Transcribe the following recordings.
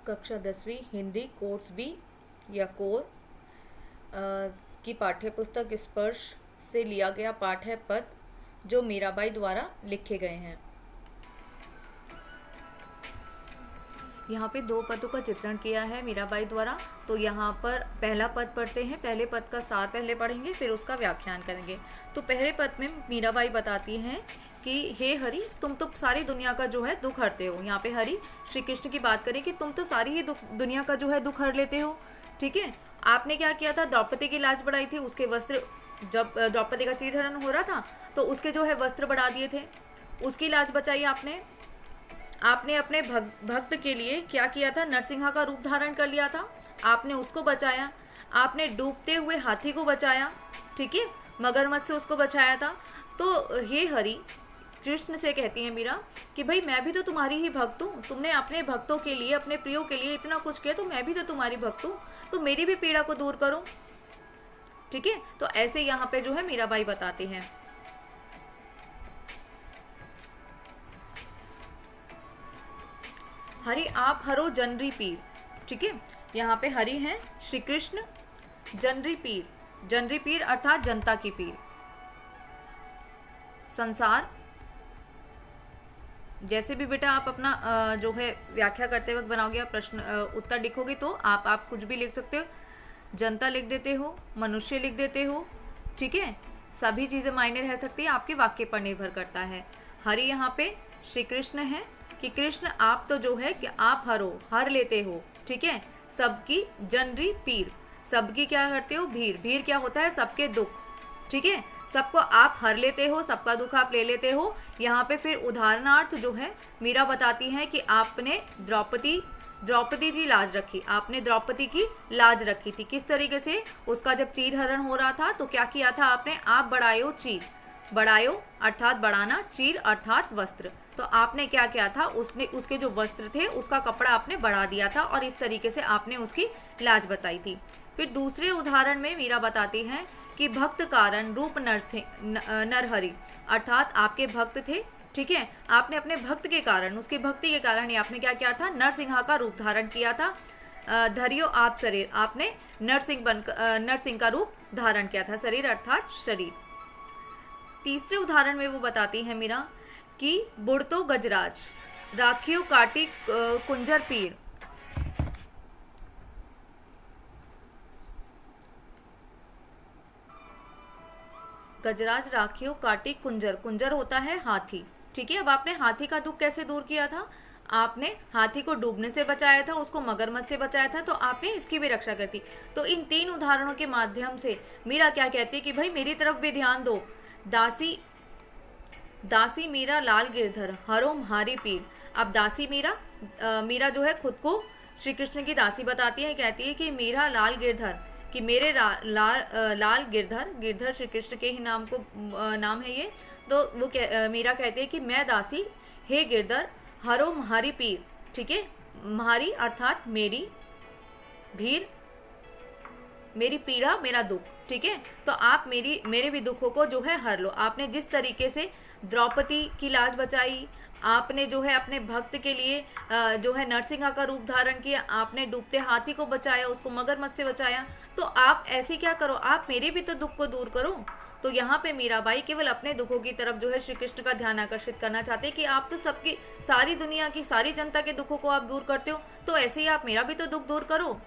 कक्षा 10वीं Hindi course B या कोर की पाठ्यपुस्तक स्पर्श से लिया गया पाठ है पद जो मीराबाई द्वारा लिखे गए हैं। यहाँ पे दो पदों का चित्रण किया है मीराबाई द्वारा। तो यहाँ पर पहला पद पढ़ते हैं। पहले पद का सार पहले पढ़ेंगे, फिर उसका व्याख्यान करेंगे। तो पहले पद में मीराबाई बताती हैं कि हे हरि, तुम तो सारी दुनिया का जो है दुख हरते हो। यहाँ पे हरि श्री कृष्ण की बात करें कि तुम तो सारी ही दुनिया का जो है दुख हर लेते हो। ठीक है, आपने क्या किया था, द्रौपदी की लाज बढ़ाई थी। उसके वस्त्र, जब द्रौपदी का चीरहरण हो रहा था तो उसके जो है वस्त्र बढ़ा दिए थे, उसकी लाज बचाई आपने। आपने अपने भक्त के लिए क्या किया था, नरसिंहा का रूप धारण कर लिया था, आपने उसको बचाया। आपने डूबते हुए हाथी को बचाया, ठीक है, मगरमच्छ से उसको बचाया था। तो हे हरि, कृष्ण से कहती है मीरा कि भाई मैं भी तो तुम्हारी ही भक्त हूँ। तुमने अपने भक्तों के लिए, अपने प्रियो के लिए इतना कुछ किया, तो मैं भी तो तुम्हारी भक्त हूँ, तो मेरी भी पीड़ा को दूर करो। ठीक है, तो ऐसे यहाँ पे जो है मीराबाई बताती हैं। हरि आप हरो जनरी पीर। ठीक है, यहाँ पे हरि हैं श्री कृष्ण, जनरी पीर, जनरी पीर अर्थात जनता की पीर। संसार, जैसे भी बेटा आप अपना जो है व्याख्या करते वक्त बनाओगे, आप प्रश्न उत्तर लिखोगे तो आप कुछ भी लिख सकते हो। जनता लिख देते हो, मनुष्य लिख देते हो, ठीक है, सभी चीजें मायने रह सकती है, आपके वाक्य पर निर्भर करता है। हरि यहाँ पे श्री कृष्ण है कि कृष्ण आप तो जो है कि आप हर लेते हो, ठीक है, सबकी जनरी पीर, सबकी क्या करते हो, भीर, भीर क्या होता है, सबके दुख, ठीक है, सबको आप हर लेते हो, सबका दुख आप ले लेते हो। यहाँ पे फिर उदाहरणार्थ जो है मीरा बताती हैं कि आपने द्रौपदी की लाज रखी, आपने द्रौपदी की लाज रखी थी। किस तरीके से, उसका जब चीर हरण हो रहा था तो क्या किया था आपने, आप बढ़ायो चीर, बढ़ायो अर्थात बढ़ाना, चीर अर्थात वस्त्र, तो आपने क्या किया था, उसके जो वस्त्र थे उसका कपड़ा आपने बढ़ा दिया था और इस तरीके से आपने उसकी लाज बचाई थी। फिर दूसरे उदाहरण में मीरा बताती हैं कि भक्त कारण रूप नरहरि, अर्थात आपके भक्त थे, ठीक है, आपने अपने भक्त के कारण, उसकी भक्ति के कारण ही आपने क्या किया था, नरसिंहा का रूप धारण किया था। धरियो आप शरीर, आपने नरसिंह का रूप धारण किया था, शरीर अर्थात शरीर। तीसरे उदाहरण में वो बताती है मीरा कि बुढ़तो गजराज, राखियो काटी कुंजर पीर। गजराज राखियो काटी कुंजर, कुंजर होता है हाथी, ठीक है। अब आपने हाथी का दुख कैसे दूर किया था, आपने हाथी को डूबने से बचाया था, उसको मगरमच्छ से बचाया था, तो आपने इसकी भी रक्षा कर दी। तो इन तीन उदाहरणों के माध्यम से मीरा क्या कहती है कि भाई मेरी तरफ भी ध्यान दो। दासी मीरा लाल गिरधर हरो म्हारी पीर। अब दासी मीरा जो है खुद को श्री कृष्ण की दासी बताती है, कहती है कि मीरा लाल गिरधर, कि मेरे लाल गिरधर श्री कृष्ण के ही नाम है ये। तो वो मीरा कहती है कि मैं दासी, हे गिरधर, हरो म्हारी पीर, ठीक है, म्हारी अर्थात मेरी, भीर मेरी पीड़ा, मेरा दुख, ठीक है, तो आप मेरे भी दुखों को जो है हर लो। आपने जिस तरीके से द्रौपदी की लाज बचाई, आपने जो है अपने भक्त के लिए जो है नरसिंहा का रूप धारण किया, आपने डूबते हाथी को बचाया, उसको मगरमच्छ से बचाया, तो आप ऐसे क्या करो, आप मेरे भी तो दुख को दूर करो। तो यहाँ पे मीराबाई केवल अपने दुखों की तरफ जो है श्री कृष्ण का ध्यान आकर्षित करना चाहते हैं कि आप तो सबकी, सारी दुनिया की, सारी जनता के दुखों को आप दूर करते हो, तो ऐसे ही आप मेरा भी तो दुख दूर करो।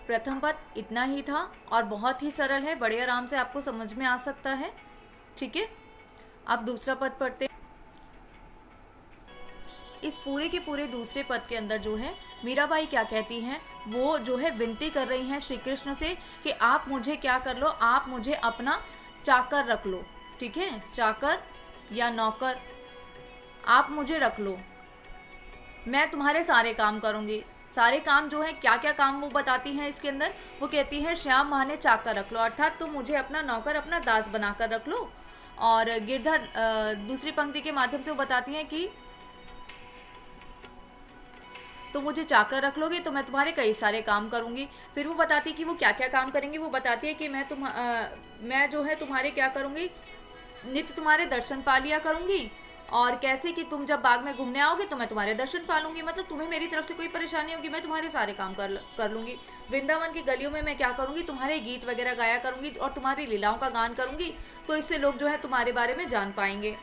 प्रथम पद इतना ही था और बहुत ही सरल है, बड़े आराम से आपको समझ में आ सकता है, ठीक है। अब दूसरा पद पढ़ते हैं। इस पूरे के पूरे दूसरे पद के अंदर जो है मीराबाई क्या कहती हैं, वो जो है विनती कर रही हैं श्री कृष्ण से कि आप मुझे क्या कर लो, आप मुझे अपना चाकर रख लो, ठीक है, चाकर या नौकर आप मुझे रख लो, मैं तुम्हारे सारे काम करूंगी। सारे काम जो है, क्या क्या काम वो बताती हैं इसके अंदर, वो कहती है श्याम माने चाकर रख लो, अर्थात तुम मुझे अपना नौकर, अपना दास बनाकर रख लो। और गिरधर दूसरी पंक्ति के माध्यम से वो बताती हैं कि तो मुझे चाकर रख लोगे तो मैं तुम्हारे कई सारे काम करूंगी। फिर वो बताती है कि वो क्या क्या काम करेंगी, वो बताती है कि मैं जो है तुम्हारे क्या करूंगी, नित्य तुम्हारे दर्शन पा लिया करूंगी, और कैसे कि तुम जब बाग में घूमने आओगे तो मैं तुम्हारे दर्शन पालूंगी, मतलब तुम्हें मेरी तरफ से कोई परेशानी होगी, मैं तुम्हारे सारे काम कर लूंगी। वृंदावन की गलियों में मैं क्या करूंगी, तुम्हारे गीत वगैरह गाया करूंगी और तुम्हारी लीलाओं का गान करूंगी, तो इससे लोग जो है तुम्हारे बारे में जान पाएंगे।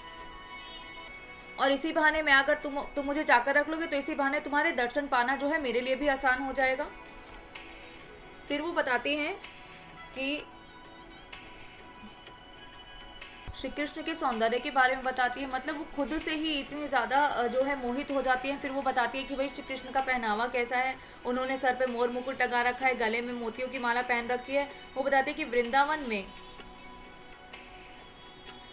और इसी बहाने मैं अगर तुम मुझे चाकर रख लोगे तो इसी बहाने तुम्हारे दर्शन पाना जो है मेरे लिए भी आसान हो जाएगा। फिर वो बताते हैं कि श्री कृष्ण के सौंदर्य के बारे में बताती है, मतलब वो खुद से ही इतनी ज़्यादा जो है मोहित हो जाती है। फिर वो बताती है कि भाई श्री कृष्ण का पहनावा कैसा है, उन्होंने सर पे मोर मुकुट लगा रखा है, गले में मोतियों की माला पहन रखी है। वो बताती है कि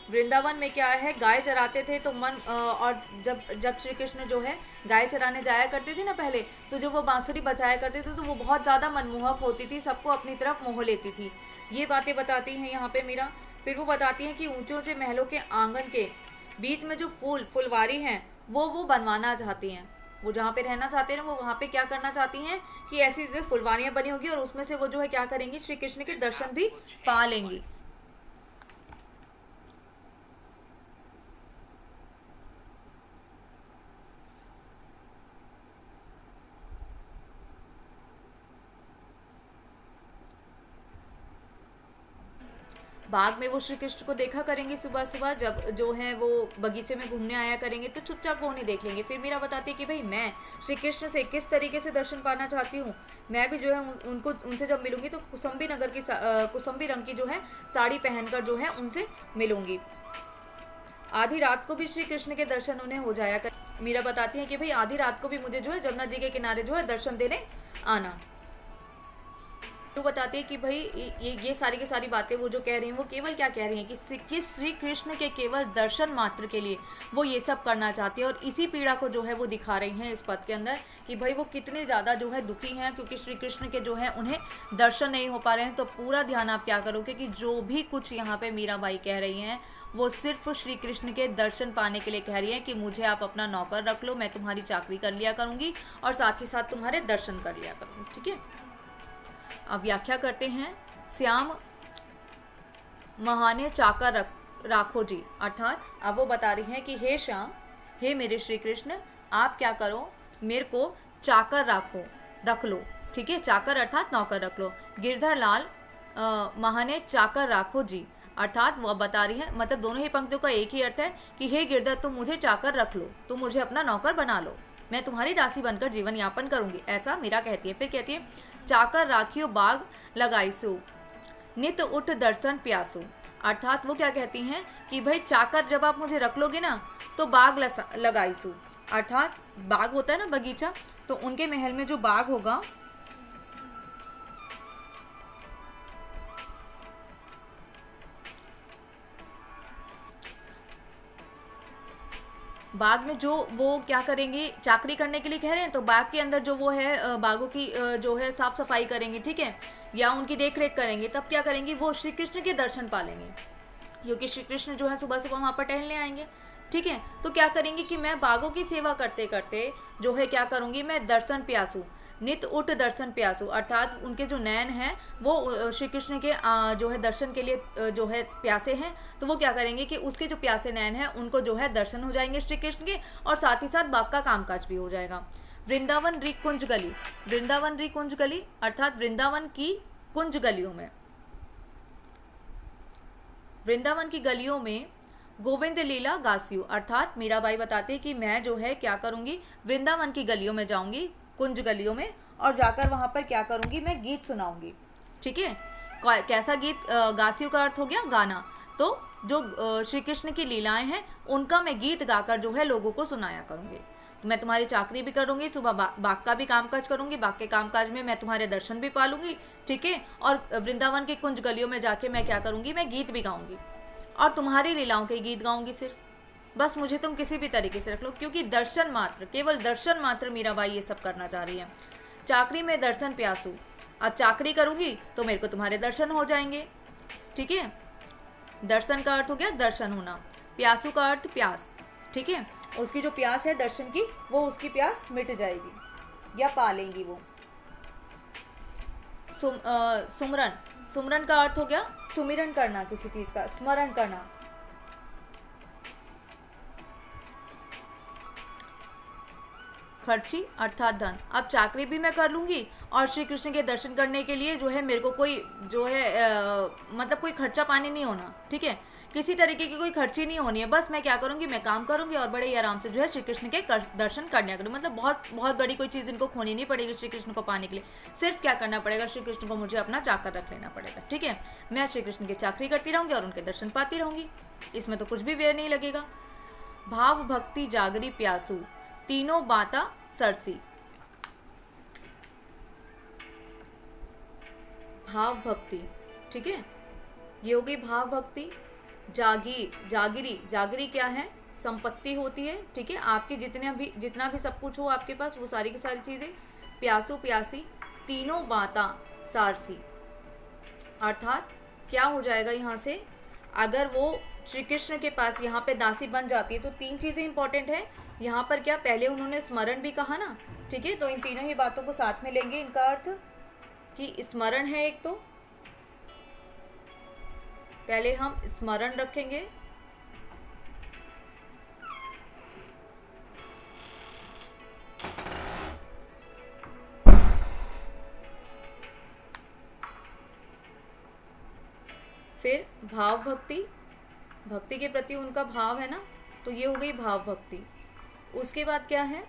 वृंदावन में क्या है, गाय चराते थे तो मन और जब जब श्री कृष्ण जो है गाय चराने जाया करते थे ना पहले, तो जो वो बांसुरी बजाया करते थे तो वो बहुत ज़्यादा मनमोहक होती थी, सबको अपनी तरफ मोह लेती थी। ये बातें बताती हैं यहाँ पे मीरा। फिर वो बताती हैं कि ऊंचे ऊंचे महलों के आंगन के बीच में जो फुलवारी हैं वो बनवाना चाहती हैं। वो जहाँ पे रहना चाहते हैं वो वहाँ पे क्या करना चाहती हैं कि ऐसी फुलवारियाँ बनी होगी और उसमें से वो जो है क्या करेंगी, श्री कृष्ण के दर्शन भी पा लेंगी। बाग में वो श्री कृष्ण को देखा करेंगे सुबह सुबह, जब जो है वो बगीचे में घूमने आया करेंगे तो चुपचाप वो नहीं देख लेंगे। फिर मीरा बताती है कि भाई मैं श्री कृष्ण से किस तरीके से दर्शन पाना चाहती हूँ। मैं भी जो है उनसे जब मिलूंगी तो कुसुम्बी रंग की जो है साड़ी पहनकर जो है उनसे मिलूंगी। आधी रात को भी श्री कृष्ण के दर्शन उन्हें हो जाया कर। मीरा बताती है कि भाई आधी रात को भी मुझे जो है जमुना जी के किनारे जो है दर्शन देने आना। तो बताते हैं कि भाई ये सारी की सारी बातें वो जो कह रही हैं वो केवल क्या कह रही हैं कि श्री कृष्ण के केवल दर्शन मात्र के लिए वो ये सब करना चाहती है। और इसी पीड़ा को जो है वो दिखा रही हैं इस पद के अंदर कि भाई वो कितने ज़्यादा जो है दुखी हैं क्योंकि श्री कृष्ण के जो है उन्हें दर्शन नहीं हो पा रहे हैं। तो पूरा ध्यान आप क्या करोगे कि जो भी कुछ यहाँ पे मीराबाई कह रही हैं वो सिर्फ श्री कृष्ण के दर्शन पाने के लिए कह रही है कि मुझे आप अपना नौकर रख लो, मैं तुम्हारी चाकरी कर लिया करूँगी और साथ ही साथ तुम्हारे दर्शन कर लिया करूँगी। ठीक है, अब व्याख्या करते हैं। श्याम महाने चाकर राखो जी, अर्थात अब वो बता रही हैं कि हे श्याम, हे मेरे श्री कृष्ण, आप क्या करो, मेरे को चाकर रख लो। ठीक है, चाकर अर्थात नौकर रख लो। गिरधर लाल महाने चाकर राखो जी, अर्थात वो बता रही है, मतलब दोनों ही पंक्तियों का एक ही अर्थ है कि हे गिरधर तुम मुझे चाकर रख लो, तुम मुझे अपना नौकर बना लो, मैं तुम्हारी दासी बनकर जीवन यापन करूंगी, ऐसा मीरा कहती है। फिर कहती है चाकर राखियो बाग लगाईसु, नित उठ दर्शन प्यासु, अर्थात वो क्या कहती हैं कि भाई चाकर जब आप मुझे रख लोगे ना तो बाग लगाईसु, अर्थात बाग होता है ना बगीचा, तो उनके महल में जो बाग होगा बाग में जो वो क्या करेंगे, चाकरी करने के लिए कह रहे हैं तो बाग के अंदर जो वो है बागों की जो है साफ सफाई करेंगे, ठीक है, या उनकी देख रेख करेंगे, तब क्या करेंगी, वो श्री कृष्ण के दर्शन पालेंगे क्योंकि श्री कृष्ण जो है सुबह सुबह वहाँ पर टहलने आएंगे। ठीक है, तो क्या करेंगे कि मैं बागों की सेवा करते करते जो है क्या करूँगी, मैं दर्शन प्यासू, नित उठ दर्शन प्यासु, अर्थात उनके जो नयन हैं वो श्री कृष्ण के जो है दर्शन के लिए जो है प्यासे हैं, तो वो क्या करेंगे कि उसके जो प्यासे नयन हैं उनको जो है दर्शन हो जाएंगे श्री कृष्ण के, और साथ ही साथ बाग का कामकाज भी हो जाएगा। वृंदावन री कुंज गली, वृंदावन री कुंज गली अर्थात वृंदावन की कुंज गलियों में, वृंदावन की गलियों में गोविंद लीला गासियो, अर्थात मीराबाई बताते हैं कि मैं जो है क्या करूंगी, वृंदावन की गलियों में जाऊंगी, कुंज गलियों में, और जाकर वहां पर क्या करूंगी, मैं गीत सुनाऊंगी। ठीक है, कैसा गीत, गासियों का अर्थ हो गया गाना, तो जो श्री कृष्ण की लीलाएं हैं उनका मैं गीत गाकर जो है लोगों को सुनाया करूंगी। तो मैं तुम्हारी चाकरी भी करूंगी, सुबह बाग का भी कामकाज करूंगी, बाग के कामकाज में मैं तुम्हारे दर्शन भी पालूंगी। ठीक है, और वृंदावन के कुंज गलियों में जाके मैं क्या करूंगी, मैं गीत भी गाऊंगी और तुम्हारी लीलाओं के गीत गाऊंगी सिर्फ, बस मुझे तुम किसी भी तरीके से रख लो, क्योंकि दर्शन मात्र, केवल दर्शन मात्र मीराबाई ये सब करना चाह रही है। चाकरी में दर्शन प्यासू, अब चाकरी करूंगी तो मेरे को तुम्हारे दर्शन हो जाएंगे। ठीक है, दर्शन का अर्थ हो गया दर्शन होना, प्यासू का अर्थ प्यास। ठीक है, उसकी जो प्यास है दर्शन की वो उसकी प्यास मिट जाएगी या पा लेंगी वो। सुमरन, सुमरन का अर्थ हो गया सुमिरन करना, किसी चीज का स्मरण करना। खर्ची अर्थात धन। अब चाकरी भी मैं कर लूंगी और श्री कृष्ण के दर्शन करने के लिए जो है मेरे को कोई जो है मतलब कोई खर्चा पानी नहीं होना, ठीक है, किसी तरीके की कोई खर्ची नहीं होनी है। बस मैं क्या करूंगी, मैं काम करूंगी और बड़े ही आराम से जो है श्री कृष्ण के दर्शन करने करूँ। मतलब बहुत बहुत बड़ी कोई चीज़ इनको खोनी नहीं पड़ेगी श्री कृष्ण को पाने के लिए। सिर्फ क्या करना पड़ेगा, श्री कृष्ण को मुझे अपना चाकर रख लेना पड़ेगा, ठीक है। मैं श्री कृष्ण की चाकरी करती रहूंगी और उनके दर्शन पाती रहूंगी, इसमें तो कुछ भी व्यय नहीं लगेगा। भाव भक्ति जागरी प्यासू तीनों बाता सरसी। भाव भक्ति, ठीक है, ये हो गई भाव भक्ति। जागिरी, जागिरी क्या है, संपत्ति होती है, ठीक है, आपकी जितना भी सब कुछ हो आपके पास, वो सारी की सारी चीजें। प्यासू प्यासी, तीनों बाता सारसी, अर्थात क्या हो जाएगा यहाँ से, अगर वो श्री कृष्ण के पास यहाँ पे दासी बन जाती है तो तीन चीजें इंपॉर्टेंट है यहाँ पर। क्या, पहले उन्होंने स्मरण भी कहा ना, ठीक है, तो इन तीनों ही बातों को साथ में लेंगे। इनका अर्थ कि स्मरण है एक, तो पहले हम स्मरण रखेंगे, फिर भाव भक्ति, भक्ति के प्रति उनका भाव है ना, तो ये हो गई भाव भक्ति। उसके बाद क्या है,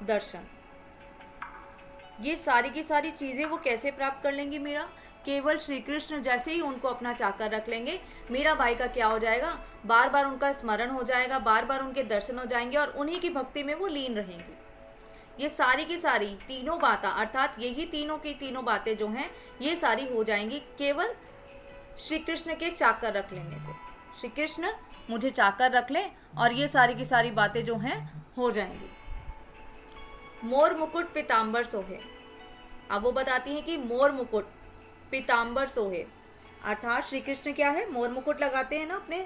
दर्शन। ये सारी की सारी चीजें वो कैसे प्राप्त कर लेंगी मेरा, केवल श्री कृष्ण जैसे ही उनको अपना चाकर रख लेंगे, मीरा बाई का क्या हो जाएगा, बार बार उनका स्मरण हो जाएगा, बार बार उनके दर्शन हो जाएंगे और उन्हीं की भक्ति में वो लीन रहेंगी। ये सारी की सारी तीनों बातें, अर्थात यही तीनों की तीनों बातें जो हैं ये सारी हो जाएंगी केवल श्री कृष्ण के चाकर रख लेने से। श्री कृष्ण मुझे चाकर रख ले और ये सारी की सारी बातें जो हैं हो जाएंगी। मोर मुकुट पीताम्बर सोहे, अब वो बताती हैं कि मोर मुकुट पीताम्बर सोहे, अर्थात श्री कृष्ण क्या है, मोर मुकुट लगाते हैं ना अपने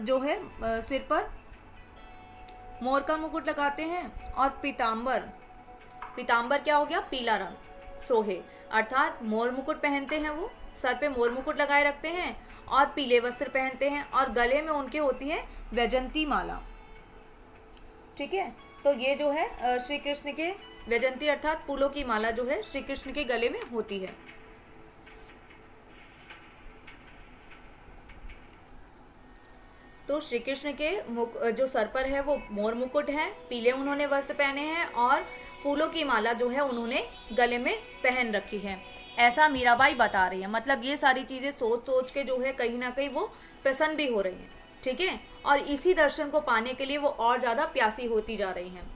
जो है सिर पर, मोर का मुकुट लगाते हैं। और पीताम्बर, पीताम्बर क्या हो गया, पीला रंग, सोहे अर्थात मोर मुकुट पहनते हैं, वो सर पे मोर मुकुट लगाए रखते हैं और पीले वस्त्र पहनते हैं और गले में उनके होती है वैजंती माला, ठीक है। तो ये जो है श्री कृष्ण के वैजंती अर्थात फूलों की माला जो है श्री कृष्ण के गले में होती है। तो श्री कृष्ण के जो सर पर है वो मोर मुकुट है, पीले उन्होंने वस्त्र पहने हैं और फूलों की माला जो है उन्होंने गले में पहन रखी है, ऐसा मीराबाई बता रही है। मतलब ये सारी चीजें सोच सोच के जो है कहीं ना कहीं वो प्रसन्न भी हो रही है, ठीक है, और इसी दर्शन को पाने के लिए वो और ज्यादा प्यासी होती जा रही हैं।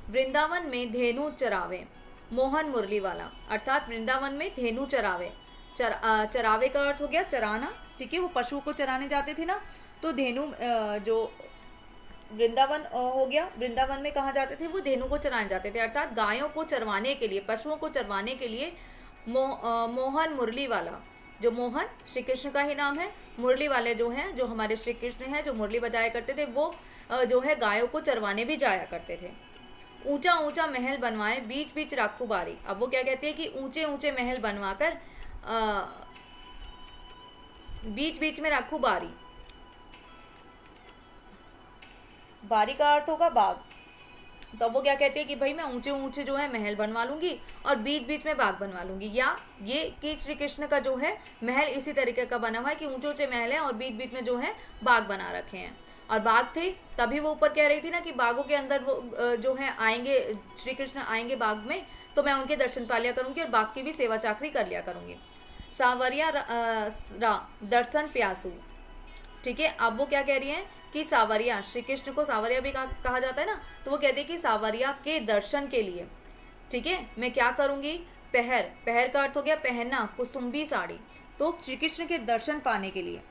वृंदावन में धेनु चरावे मोहन मुरली वाला, अर्थात वृंदावन में धेनु चरावे, चरावे का अर्थ हो गया चराना, ठीक है, वो पशुओं को चराने जाते थे ना, तो धेनु जो वृंदावन हो गया, वृंदावन में कहाँ जाते थे, वो धेनु को चराने जाते थे, अर्थात गायों को चरवाने के लिए, पशुओं को चरवाने के लिए मोहन मुरली वाला, जो मोहन श्री कृष्ण का ही नाम है, मुरली वाले जो हैं, जो हमारे श्री कृष्ण हैं, जो मुरली बजाया करते थे, वो जो है गायों को चरवाने भी जाया करते थे। ऊंचा ऊंचा महल बनवाए बीच बीच राखू बारी, अब वो क्या कहते हैं कि ऊंचे ऊंचे महल बनवाकर बीच बीच में राखू बारी, बारी का अर्थ होगा बाग, तो वो क्या कहते हैं कि भाई मैं ऊंचे ऊंचे जो है महल बनवा लूंगी और बीच बीच में बाग बनवा लूंगी, या ये कि श्री कृष्ण का जो है महल इसी तरीके का बना हुआ है कि ऊंचे ऊंचे महल है और बीच बीच में जो है बाग बना रखे हैं, और बाग थे तभी वो ऊपर कह रही थी ना कि बागों के अंदर वो जो है आएंगे, श्री कृष्ण आएंगे बाग में, तो मैं उनके दर्शन पा लिया करूंगी और बाग की भी सेवा चाकरी कर लिया करूंगी। सावरिया दर्शन प्यासू, ठीक है, अब वो क्या कह रही है कि सावरिया, श्री कृष्ण को सावरिया भी कहा जाता है ना, तो वो कहते हैं कि सावरिया के दर्शन के लिए, ठीक है, मैं क्या करूंगी, पहर, पहर का अर्थ हो गया पहनना, कुसुम्बी साड़ी, तो श्री कृष्ण के दर्शन पाने के लिए,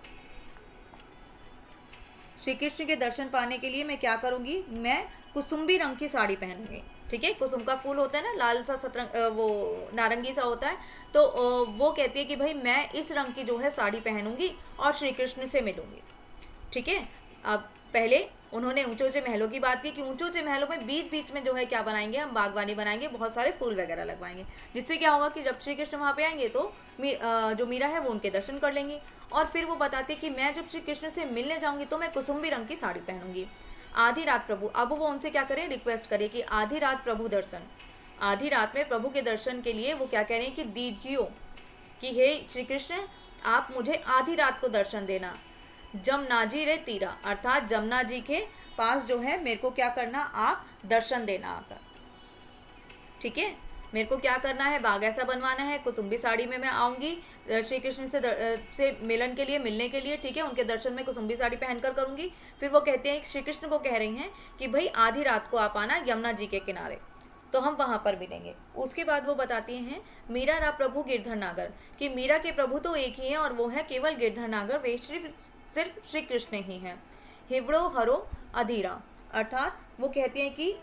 श्री कृष्ण के दर्शन पाने के लिए मैं क्या करूंगी, मैं कुसुम्बी रंग की साड़ी पहनूंगी, ठीक है, कुसुम का फूल होता है ना, लाल सा सतरंग वो नारंगी सा होता है, तो वो कहती है कि भाई मैं इस रंग की जो है साड़ी पहनूंगी और श्री कृष्ण से मिलूंगी, ठीक है। अब पहले उन्होंने ऊंचे ऊंचे महलों की बात की कि ऊंचे ऊंचे महलों में बीच बीच में जो है क्या बनाएंगे, हम बागवानी बनाएंगे, बहुत सारे फूल वगैरह लगवाएंगे, जिससे क्या होगा कि जब श्री कृष्ण वहां पे आएंगे तो जो मीरा है वो उनके दर्शन कर लेंगी। और फिर वो बताती है कि मैं जब श्री कृष्ण से मिलने जाऊंगी तो मैं कुसुम्बी रंग की साड़ी पहनूंगी। आधी रात प्रभु, अब वो उनसे क्या करें, रिक्वेस्ट करें कि आधी रात प्रभु दर्शन, आधी रात में प्रभु के दर्शन के लिए वो क्या कह रहे हैं कि दीजियो, कि हे श्री कृष्ण आप मुझे आधी रात को दर्शन देना। जमुना जी रे तीरा, अर्थात जमुना जी के पास जो है मेरे को क्या करना, आप दर्शन देना आकर, ठीक है। मेरे को क्या करना है, बाग ऐसा बनवाना है, कुसुम्बी साड़ी में मैं आऊंगी श्री कृष्ण से मिलन के लिए, मिलने के लिए, ठीक है। उनके दर्शन में कुसुम्बी साड़ी पहनकर करूंगी। फिर वो कहते हैं, श्री कृष्ण को कह रही हैं कि भाई आधी रात को आप आना यमुना जी के किनारे, तो हम वहां पर मिलेंगे। उसके बाद वो बताती हैं मीरा रा प्रभु गिरधर नागर, कि मीरा के प्रभु तो एक ही है और वो है केवल गिरधर नागर, वे सिर्फ श्री कृष्ण ही हैं। हिवड़ो हरो अधीरा, अर्थात वो कहते हैं कि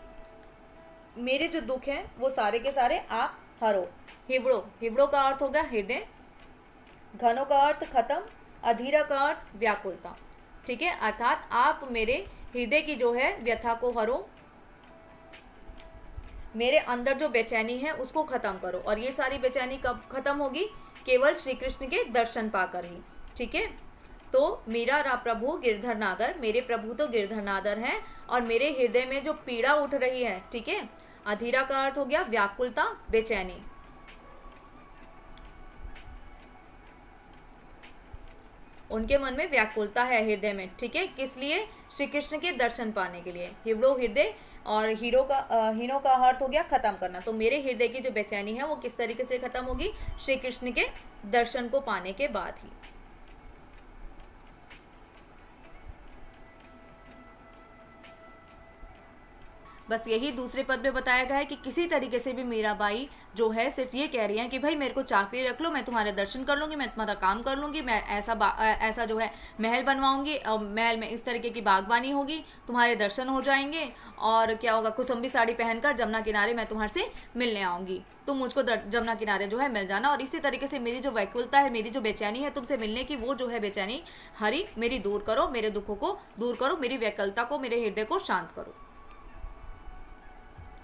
मेरे जो दुख है वो सारे के सारे आप हरो। हिवड़ो, हिवड़ो का अर्थ होगा हृदय, घनों का अर्थ खत्म, अधीरा का अर्थ व्याकुलता, ठीक है। अर्थात आप मेरे हृदय की जो है व्यथा को हरो, मेरे अंदर जो बेचैनी है उसको खत्म करो। और ये सारी बेचैनी कब खत्म होगी, केवल श्री कृष्ण के दर्शन पाकर ही, ठीक है। तो मेरा रा प्रभु गिरधर नागर, मेरे प्रभु तो गिरधर नागर हैं और मेरे हृदय में जो पीड़ा उठ रही है, ठीक है। अधीरा का अर्थ हो गया व्याकुलता, बेचैनी। उनके मन में व्याकुलता है हृदय में, ठीक है। किस लिए, श्री कृष्ण के दर्शन पाने के लिए। हिवड़ो हृदय, और हीरो का अर्थ हो गया खत्म करना। तो मेरे हृदय की जो बेचैनी है वो किस तरीके से खत्म होगी, श्री कृष्ण के दर्शन को पाने के बाद ही। बस यही दूसरे पद में बताया गया है कि किसी तरीके से भी मीराबाई जो है सिर्फ ये कह रही है कि भाई मेरे को चाकरी रख लो, मैं तुम्हारे दर्शन कर लूंगी, मैं तुम्हारा काम कर लूंगी, मैं ऐसा जो है महल बनवाऊंगी और महल में इस तरीके की बागबानी होगी, तुम्हारे दर्शन हो जाएंगे और क्या होगा, कुसुम्बी साड़ी पहनकर जमुना किनारे मैं तुम्हारे से मिलने आऊंगी, तुम मुझको जमुना किनारे जो है मिल जाना। और इसी तरीके से मेरी जो व्याकुलता है, मेरी जो बेचैनी है तुमसे मिलने की, वो जो है बेचैनी हरी मेरी दूर करो, मेरे दुखों को दूर करो, मेरी व्याकुलता को, मेरे हृदय को शांत करो।